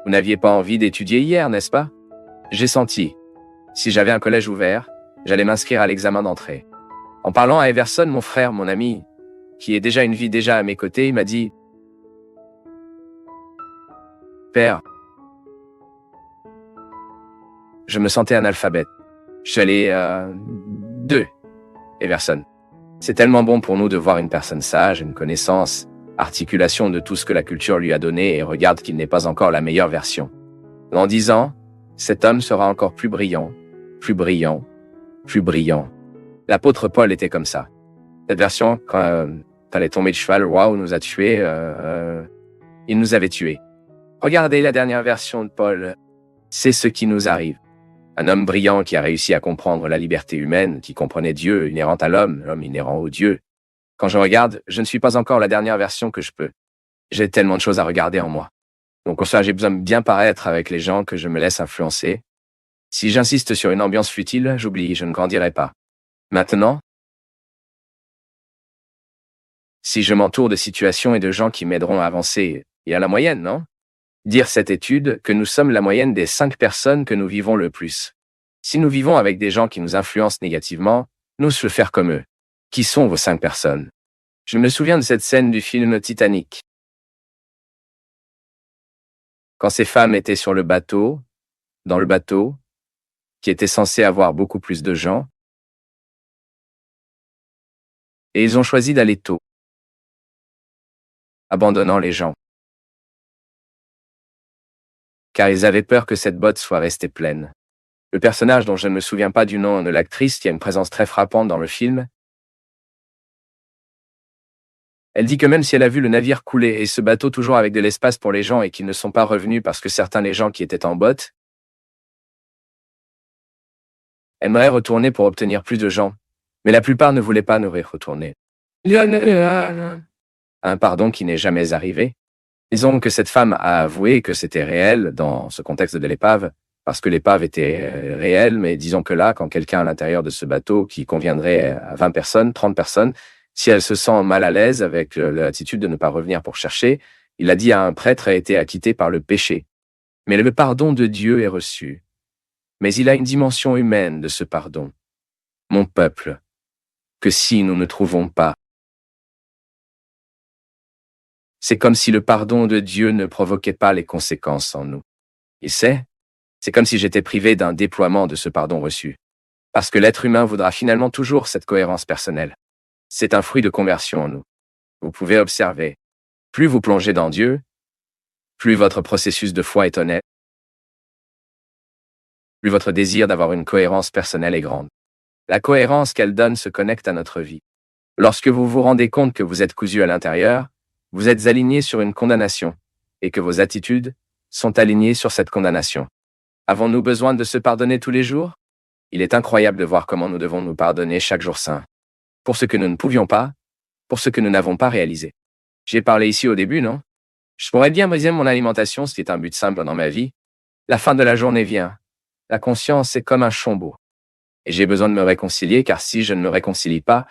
Vous n'aviez pas envie d'étudier hier, n'est-ce pas? J'ai senti. Si j'avais un collège ouvert, j'allais m'inscrire à l'examen d'entrée. En parlant à Everson, mon frère, mon ami, qui est déjà une vie déjà à mes côtés, il m'a dit « Père, je me sentais analphabète. Je suis allé 2. Everson. C'est tellement bon pour nous de voir une personne sage, une connaissance, articulation de tout ce que la culture lui a donné et regarde qu'il n'est pas encore la meilleure version. Dans 10 ans, cet homme sera encore plus brillant, plus brillant, plus brillant. L'apôtre Paul était comme ça. Cette version, quand t'allais tomber de cheval, waouh, nous a tués, il nous avait tués. Regardez la dernière version de Paul. C'est ce qui nous arrive. Un homme brillant qui a réussi à comprendre la liberté humaine, qui comprenait Dieu inhérent à l'homme, l'homme inhérent au Dieu. Quand je regarde, je ne suis pas encore la dernière version que je peux. J'ai tellement de choses à regarder en moi. Donc pour ça, j'ai besoin de bien paraître avec les gens que je me laisse influencer. Si j'insiste sur une ambiance futile, j'oublie, je ne grandirai pas. Maintenant, si je m'entoure de situations et de gens qui m'aideront à avancer, il y a la moyenne, non? Dire cette étude que nous sommes la moyenne des 5 personnes que nous vivons le plus. Si nous vivons avec des gens qui nous influencent négativement, nous le faire comme eux. Qui sont vos 5 personnes? Je me souviens de cette scène du film Titanic. Quand ces femmes étaient sur le bateau, dans le bateau, qui était censé avoir beaucoup plus de gens, et ils ont choisi d'aller tôt, abandonnant les gens. Car ils avaient peur que cette botte soit restée pleine. Le personnage dont je ne me souviens pas du nom de l'actrice, qui a une présence très frappante dans le film, elle dit que même si elle a vu le navire couler et ce bateau toujours avec de l'espace pour les gens et qu'ils ne sont pas revenus parce que certains des gens qui étaient en botte aimeraient retourner pour obtenir plus de gens, mais la plupart ne voulaient pas nous retourner. Un pardon qui n'est jamais arrivé. Disons que cette femme a avoué que c'était réel dans ce contexte de l'épave, parce que l'épave était réelle, mais disons que là, quand quelqu'un à l'intérieur de ce bateau qui conviendrait à 20 personnes, 30 personnes, si elle se sent mal à l'aise avec l'attitude de ne pas revenir pour chercher, il a dit à un prêtre a été acquitté par le péché. Mais le pardon de Dieu est reçu. Mais il a une dimension humaine de ce pardon. Mon peuple, que si nous ne trouvons pas, c'est comme si le pardon de Dieu ne provoquait pas les conséquences en nous. Il sait, c'est comme si j'étais privé d'un déploiement de ce pardon reçu. Parce que l'être humain voudra finalement toujours cette cohérence personnelle. C'est un fruit de conversion en nous. Vous pouvez observer. Plus vous plongez dans Dieu, plus votre processus de foi est honnête, plus votre désir d'avoir une cohérence personnelle est grande. La cohérence qu'elle donne se connecte à notre vie. Lorsque vous vous rendez compte que vous êtes cousu à l'intérieur, vous êtes aligné sur une condamnation, et que vos attitudes sont alignées sur cette condamnation. Avons-nous besoin de se pardonner tous les jours? Il est incroyable de voir comment nous devons nous pardonner chaque jour saint. Pour ce que nous ne pouvions pas, pour ce que nous n'avons pas réalisé. J'ai parlé ici au début, non? Je pourrais bien me dire mon alimentation, ce qui est un but simple dans ma vie. La fin de la journée vient. La conscience est comme un chombo. Et j'ai besoin de me réconcilier, car si je ne me réconcilie pas,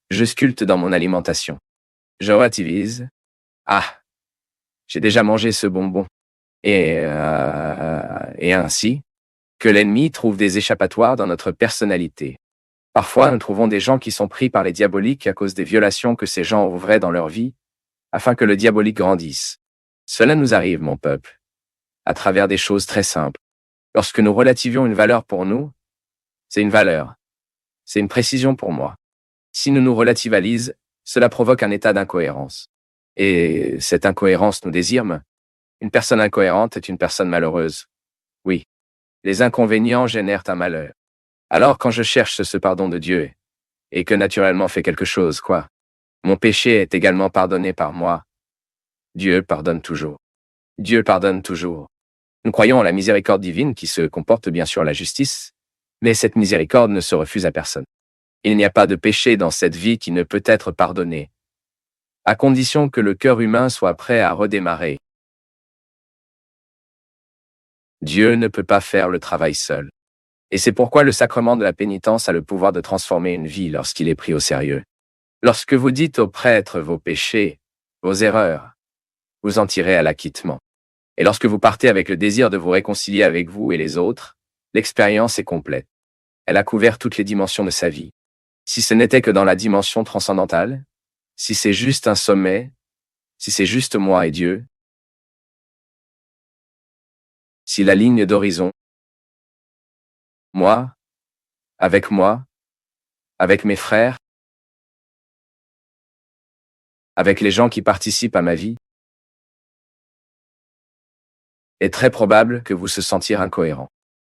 je sculpte dans mon alimentation. Je relativise. Ah, j'ai déjà mangé ce bonbon. Et ainsi, que l'ennemi trouve des échappatoires dans notre personnalité. Parfois, nous trouvons des gens qui sont pris par les diaboliques à cause des violations que ces gens ouvraient dans leur vie, afin que le diabolique grandisse. Cela nous arrive, mon peuple, à travers des choses très simples. Lorsque nous relativions une valeur pour nous, c'est une valeur. C'est une précision pour moi. Si nous nous relativalise, cela provoque un état d'incohérence. Et cette incohérence nous désirme. Une personne incohérente est une personne malheureuse. Oui, les inconvénients génèrent un malheur. Alors quand je cherche ce pardon de Dieu, et que naturellement fait quelque chose, quoi, mon péché est également pardonné par moi. Dieu pardonne toujours. Dieu pardonne toujours. Nous croyons en la miséricorde divine qui se comporte bien sûr la justice, mais cette miséricorde ne se refuse à personne. Il n'y a pas de péché dans cette vie qui ne peut être pardonné, à condition que le cœur humain soit prêt à redémarrer. Dieu ne peut pas faire le travail seul. Et c'est pourquoi le sacrement de la pénitence a le pouvoir de transformer une vie lorsqu'il est pris au sérieux. Lorsque vous dites au prêtre vos péchés, vos erreurs, vous en tirez à l'acquittement. Et lorsque vous partez avec le désir de vous réconcilier avec vous et les autres, l'expérience est complète. Elle a couvert toutes les dimensions de sa vie. Si ce n'était que dans la dimension transcendantale, si c'est juste un sommet, si c'est juste moi et Dieu, si la ligne d'horizon, moi, avec mes frères, avec les gens qui participent à ma vie, est très probable que vous se sentirez incohérent.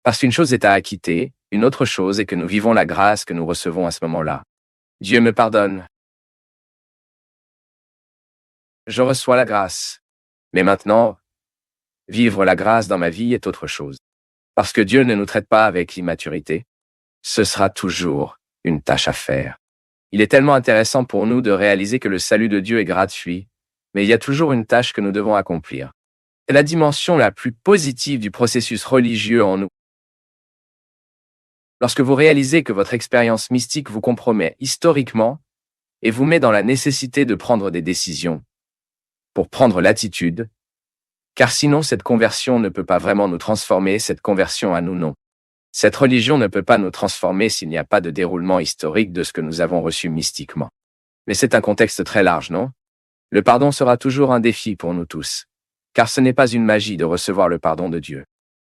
Parce qu'une chose est à acquitter, une autre chose est que nous vivons la grâce que nous recevons à ce moment-là. Dieu me pardonne. Je reçois la grâce. Mais maintenant, vivre la grâce dans ma vie est autre chose. Parce que Dieu ne nous traite pas avec l'immaturité. Ce sera toujours une tâche à faire. Il est tellement intéressant pour nous de réaliser que le salut de Dieu est gratuit, mais il y a toujours une tâche que nous devons accomplir. C'est la dimension la plus positive du processus religieux en nous. Lorsque vous réalisez que votre expérience mystique vous compromet historiquement et vous met dans la nécessité de prendre des décisions, pour prendre l'attitude, car sinon cette conversion ne peut pas vraiment nous transformer, cette conversion à nous non. Cette religion ne peut pas nous transformer s'il n'y a pas de déroulement historique de ce que nous avons reçu mystiquement. Mais c'est un contexte très large, non? Le pardon sera toujours un défi pour nous tous, car ce n'est pas une magie de recevoir le pardon de Dieu.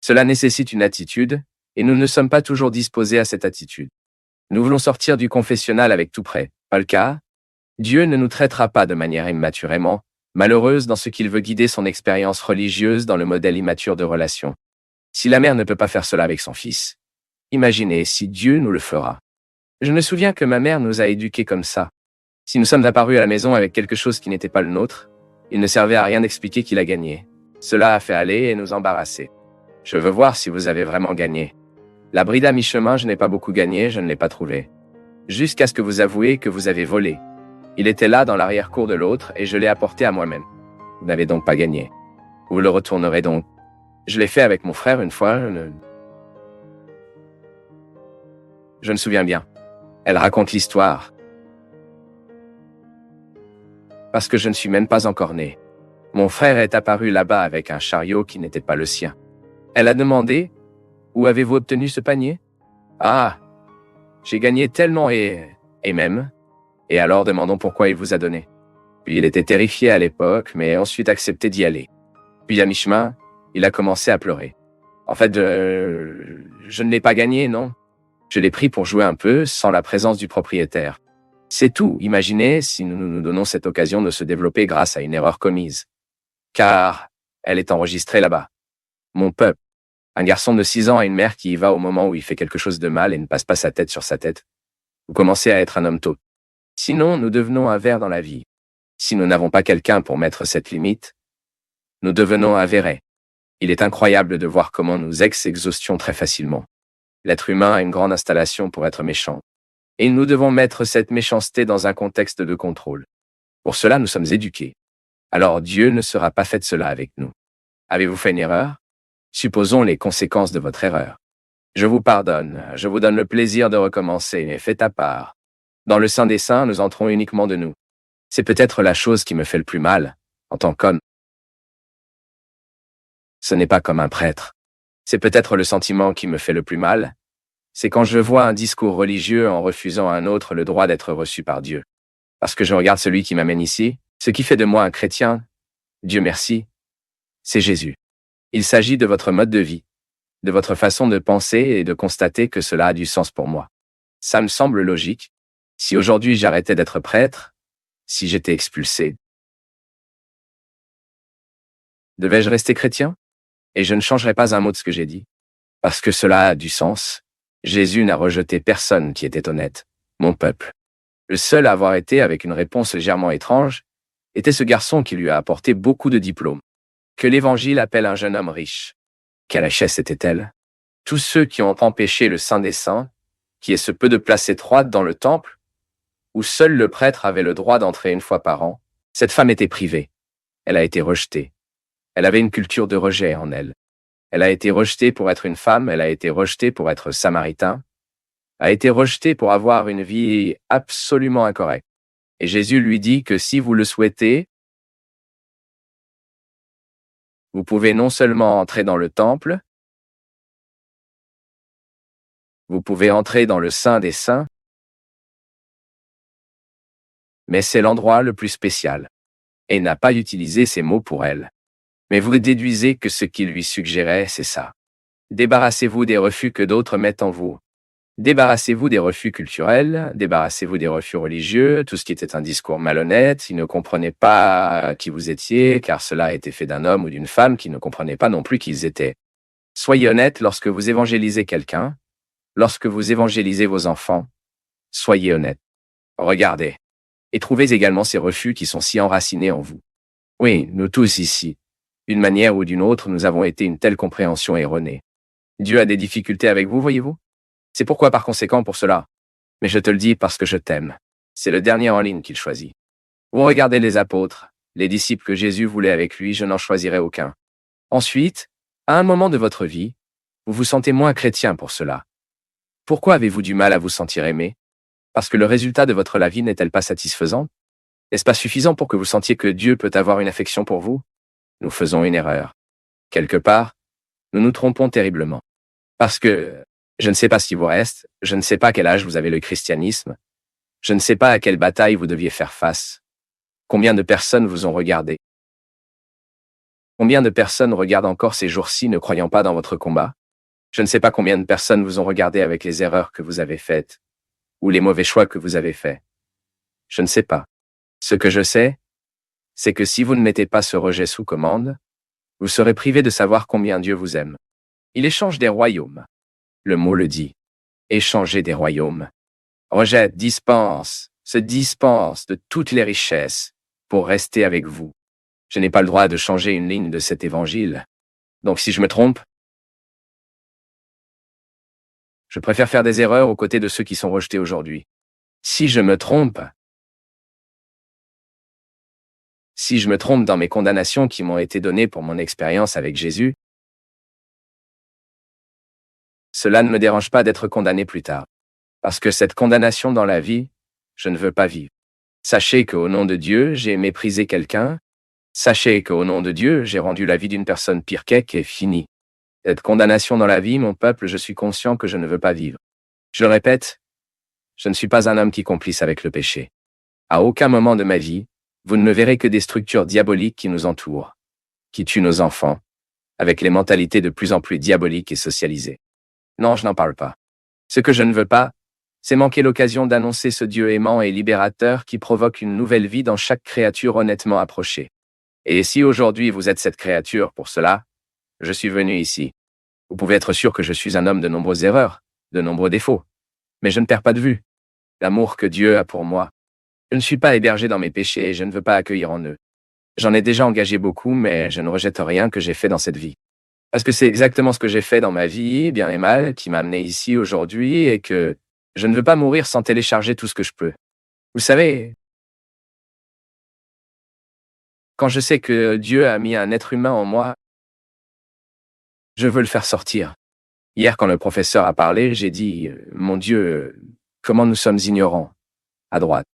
Cela nécessite une attitude, et nous ne sommes pas toujours disposés à cette attitude. Nous voulons sortir du confessionnal avec tout prêt. Pas le cas? Dieu ne nous traitera pas de manière immaturement malheureuse dans ce qu'il veut guider son expérience religieuse dans le modèle immature de relation. Si la mère ne peut pas faire cela avec son fils, imaginez si Dieu nous le fera. Je me souviens que ma mère nous a éduqués comme ça. Si nous sommes apparus à la maison avec quelque chose qui n'était pas le nôtre, il ne servait à rien d'expliquer qu'il a gagné. Cela a fait aller et nous embarrasser. Je veux voir si vous avez vraiment gagné. La bride à mi-chemin, je n'ai pas beaucoup gagné, je ne l'ai pas trouvé. Jusqu'à ce que vous avouiez que vous avez volé. Il était là dans l'arrière-cour de l'autre et je l'ai apporté à moi-même. Vous n'avez donc pas gagné. Vous le retournerez donc. Je l'ai fait avec mon frère une fois, je me souviens bien. Elle raconte l'histoire. Parce que je ne suis même pas encore né. Mon frère est apparu là-bas avec un chariot qui n'était pas le sien. Elle a demandé, « Où avez-vous obtenu ce panier ?»« Ah, j'ai gagné tellement et même. Et alors demandons pourquoi il vous a donné. » Puis il était terrifié à l'époque, mais ensuite accepté d'y aller. Puis à mi-chemin, il a commencé à pleurer. En fait, je ne l'ai pas gagné, non. Je l'ai pris pour jouer un peu, sans la présence du propriétaire. C'est tout. Imaginez si nous nous donnons cette occasion de se développer grâce à une erreur commise. Car elle est enregistrée là-bas. Mon peuple. Un garçon de 6 ans a une mère qui y va au moment où il fait quelque chose de mal et ne passe pas sa tête sur sa tête. Vous commencez à être un homme tôt. Sinon, nous devenons un ver dans la vie. Si nous n'avons pas quelqu'un pour mettre cette limite, nous devenons avérés. Il est incroyable de voir comment nous exhaustions très facilement. L'être humain a une grande installation pour être méchant. Et nous devons mettre cette méchanceté dans un contexte de contrôle. Pour cela, nous sommes éduqués. Alors Dieu ne sera pas fait de cela avec nous. Avez-vous fait une erreur? Supposons les conséquences de votre erreur. Je vous pardonne, je vous donne le plaisir de recommencer, mais faites à part. Dans le Saint des Saints, nous entrons uniquement de nous. C'est peut-être la chose qui me fait le plus mal, en tant qu'homme. Ce n'est pas comme un prêtre. C'est peut-être le sentiment qui me fait le plus mal. C'est quand je vois un discours religieux en refusant à un autre le droit d'être reçu par Dieu. Parce que je regarde celui qui m'amène ici, ce qui fait de moi un chrétien, Dieu merci, c'est Jésus. Il s'agit de votre mode de vie, de votre façon de penser et de constater que cela a du sens pour moi. Ça me semble logique. Si aujourd'hui j'arrêtais d'être prêtre, si j'étais expulsé, devais-je rester chrétien? Et je ne changerai pas un mot de ce que j'ai dit. Parce que cela a du sens. Jésus n'a rejeté personne qui était honnête, mon peuple. Le seul à avoir été avec une réponse légèrement étrange était ce garçon qui lui a apporté beaucoup de diplômes, que l'Évangile appelle un jeune homme riche. Quelle richesse était-elle? Tous ceux qui ont empêché le Saint des Saints, qui est ce peu de place étroite dans le temple, où seul le prêtre avait le droit d'entrer une fois par an, cette femme était privée. Elle a été rejetée. Elle avait une culture de rejet en elle. Elle a été rejetée pour être une femme, elle a été rejetée pour être samaritain, a été rejetée pour avoir une vie absolument incorrecte. Et Jésus lui dit que si vous le souhaitez, Vous pouvez non seulement entrer dans le temple, vous pouvez entrer dans le Saint des Saints, mais c'est l'endroit le plus spécial. Et n'a pas utilisé ces mots pour elle. Mais vous déduisez que ce qu'il lui suggérait, c'est ça. Débarrassez-vous des refus que d'autres mettent en vous. Débarrassez-vous des refus culturels, débarrassez-vous des refus religieux, tout ce qui était un discours malhonnête, ils ne comprenaient pas qui vous étiez, car cela a été fait d'un homme ou d'une femme qui ne comprenait pas non plus qui ils étaient. Soyez honnête lorsque vous évangélisez quelqu'un, lorsque vous évangélisez vos enfants, soyez honnête. Regardez. Et trouvez également ces refus qui sont si enracinés en vous. Oui, nous tous ici, d'une manière ou d'une autre, nous avons été une telle compréhension erronée. Dieu a des difficultés avec vous, voyez-vous? C'est pourquoi par conséquent pour cela. Mais je te le dis parce que je t'aime. C'est le dernier en ligne qu'il choisit. Vous regardez les apôtres, les disciples que Jésus voulait avec lui, je n'en choisirai aucun. Ensuite, à un moment de votre vie, vous vous sentez moins chrétien pour cela. Pourquoi avez-vous du mal à vous sentir aimé? Parce que le résultat de votre vie n'est-elle pas satisfaisant? N'est-ce pas suffisant pour que vous sentiez que Dieu peut avoir une affection pour vous? Nous faisons une erreur. Quelque part, nous nous trompons terriblement. Parce que, je ne sais pas ce qui vous reste, je ne sais pas à quel âge vous avez le christianisme, je ne sais pas à quelle bataille vous deviez faire face. Combien de personnes vous ont regardé? Combien de personnes regardent encore ces jours-ci ne croyant pas dans votre combat? Je ne sais pas combien de personnes vous ont regardé avec les erreurs que vous avez faites, ou les mauvais choix que vous avez faits. Je ne sais pas. Ce que je sais, c'est que si vous ne mettez pas ce rejet sous commande, vous serez privé de savoir combien Dieu vous aime. Il échange des royaumes. Le mot le dit. Échanger des royaumes. Rejette, se dispense de toutes les richesses pour rester avec vous. Je n'ai pas le droit de changer une ligne de cet évangile. Donc si je me trompe, je préfère faire des erreurs aux côtés de ceux qui sont rejetés aujourd'hui. Si je me trompe dans mes condamnations qui m'ont été données pour mon expérience avec Jésus, cela ne me dérange pas d'être condamné plus tard. Parce que cette condamnation dans la vie, je ne veux pas vivre. Sachez qu'au nom de Dieu, j'ai méprisé quelqu'un. Sachez qu'au nom de Dieu, j'ai rendu la vie d'une personne pire qu'elle est finie. Cette condamnation dans la vie, mon peuple, je suis conscient que je ne veux pas vivre. Je le répète, je ne suis pas un homme qui complice avec le péché. À aucun moment de ma vie, vous ne me verrez que des structures diaboliques qui nous entourent, qui tuent nos enfants, avec les mentalités de plus en plus diaboliques et socialisées. Non, je n'en parle pas. Ce que je ne veux pas, c'est manquer l'occasion d'annoncer ce Dieu aimant et libérateur qui provoque une nouvelle vie dans chaque créature honnêtement approchée. Et si aujourd'hui vous êtes cette créature pour cela, je suis venu ici. Vous pouvez être sûr que je suis un homme de nombreuses erreurs, de nombreux défauts. Mais je ne perds pas de vue l'amour que Dieu a pour moi. Je ne suis pas hébergé dans mes péchés et je ne veux pas accueillir en eux. J'en ai déjà engagé beaucoup, mais je ne rejette rien que j'ai fait dans cette vie. Parce que c'est exactement ce que j'ai fait dans ma vie, bien et mal, qui m'a amené ici aujourd'hui et que je ne veux pas mourir sans télécharger tout ce que je peux. Vous savez, quand je sais que Dieu a mis un être humain en moi, je veux le faire sortir. Hier, quand le professeur a parlé, j'ai dit, mon Dieu, comment nous sommes ignorants, à droite.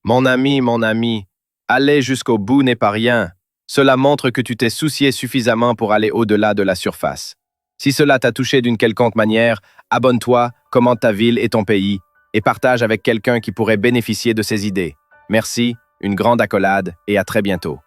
Mon ami, aller jusqu'au bout n'est pas rien. Cela montre que tu t'es soucié suffisamment pour aller au-delà de la surface. Si cela t'a touché d'une quelconque manière, abonne-toi, commente ta ville et ton pays, et partage avec quelqu'un qui pourrait bénéficier de ces idées. Merci, une grande accolade, et à très bientôt.